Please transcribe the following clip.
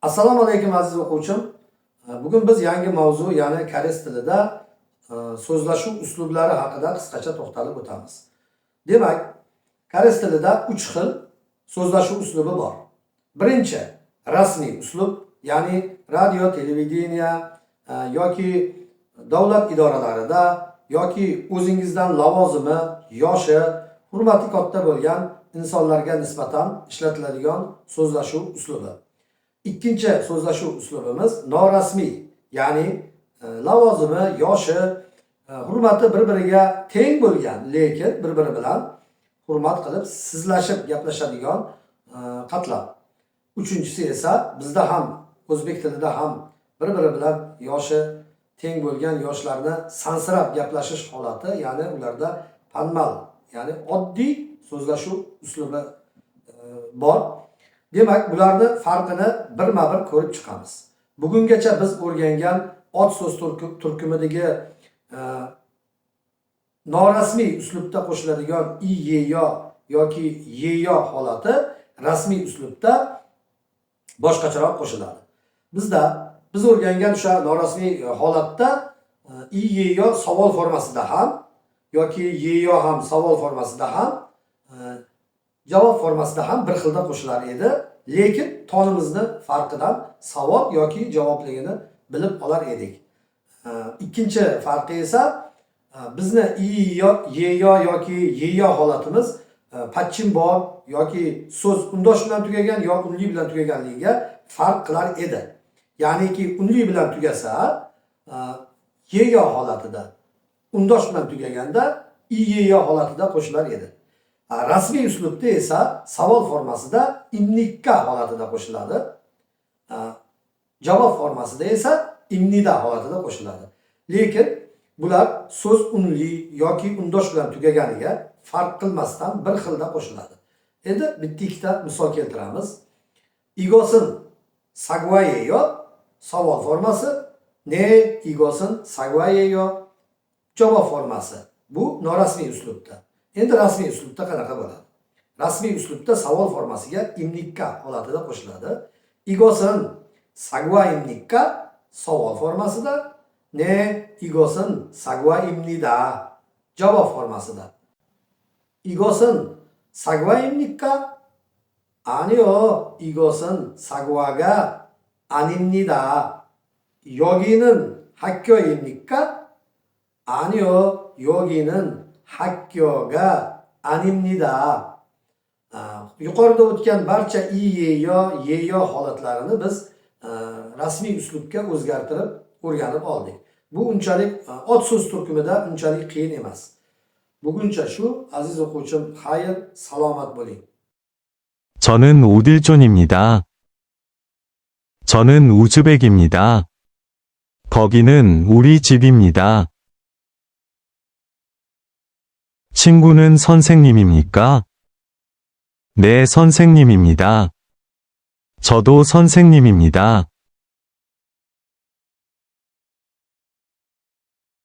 Assalomu alaykum aziz o'quvchim. Bugun biz yangi mavzu, ya'ni koreys tilida so'zlashuv uslublari haqida qisqacha to'xtalib o'tamiz. Demak, koreys tilida 3 xil so'zlashuv uslubi bor. Birinchi rasmiy uslub, ya'ni radio, televideniya yoki davlat idoralarida yoki o'zingizdan lavozimi, yoshi, hurmati katta bo'lgan insonlarga nisbatan ishlatiladigan so'zlashuv uslubi. İkinci so'zlashuv uslubimiz norasmiy, ya'ni lavozimi, yoshi, hurmati bir-biriga teng bo'lgan, lekin bir-biri bilan hurmat qilib sizlashib gaplashadigan qatlam. Uchinchisi esa bizda ham o'zbek tilida ham bir-biri bilan yoshi teng bo'lgan yoshlarni sansirab gaplashish holati, ya'ni ularda panmal, ya'ni oddiy so'zlashuv uslubi bor. Demak, bularni farqini birma-bir ko'rib chiqamiz. Bugungacha biz o'rgangan ot so'z turkumidagi norasmiy uslubda qo'shiladigan i, ye, yo yoki ye, yo holati rasmiy uslubda boshqacharoq qo'shiladi. Biz o'rgangan o'sha norasmiy holatda i, ye, yo savol formasida ham yoki ye, yo ham savol formasida ham javob formasida ham bir xilda qo'shilar edi, lekin tonimizni farqidan savol yoki javobligini bilib olar edik. Ikkinchi farqi esa bizni i, ye, yo yoki ye, yo holatimiz patchim bor yoki so'z undosh bilan tugagan yo unli bilan tugaganligiga farq qilar edi. Ya'niki unli bilan tugasa ye, yo holatida, undosh bilan tugaganda i, ye, yo holatida qo'shilar edi. Rasmiy uslubda esa savol formasida imnikka holatida qo'shiladi. Javob formasida esa imnida holatida qo'shiladi. Lekin bular so'z unli yoki undosh bilan tugaganiga farq qilmasdan bir xilda qo'shiladi. Endi bitta ikkita misol keltiramiz. Igosin sagvayeyo savol formasi, ne igosin sagvayeyo javob formasi. Bu norasmiy uslubda. Endi rasmiy uslubda qanaqa bo'ladi? Rasmiy uslubda savol formasiga imnikka holatida qo'shiladi. Igosin sagva imnikka savol formasida, ne igosin sagva imnida javob formasida. Igosin sagva imnikka anio igosin sagvaga animnida yoginin hakko imnikka anio yoginin hakkoga animnida. Yuqorida o'tgan barcha i, ye, yo holatlarini biz rasmiy uslubga o'zgartirib o'rganib oldik. Bu unchalik ot so'z turkumida unchalik qiyin emas. Buguncha shu, aziz o'quvchim, xayr, salomat bo'ling. 저는 오딜존입니다. 저는 우즈벡입니다. 거기는 우리 집입니다. 친구는 선생님입니까? 네, 선생님입니다. 저도 선생님입니다.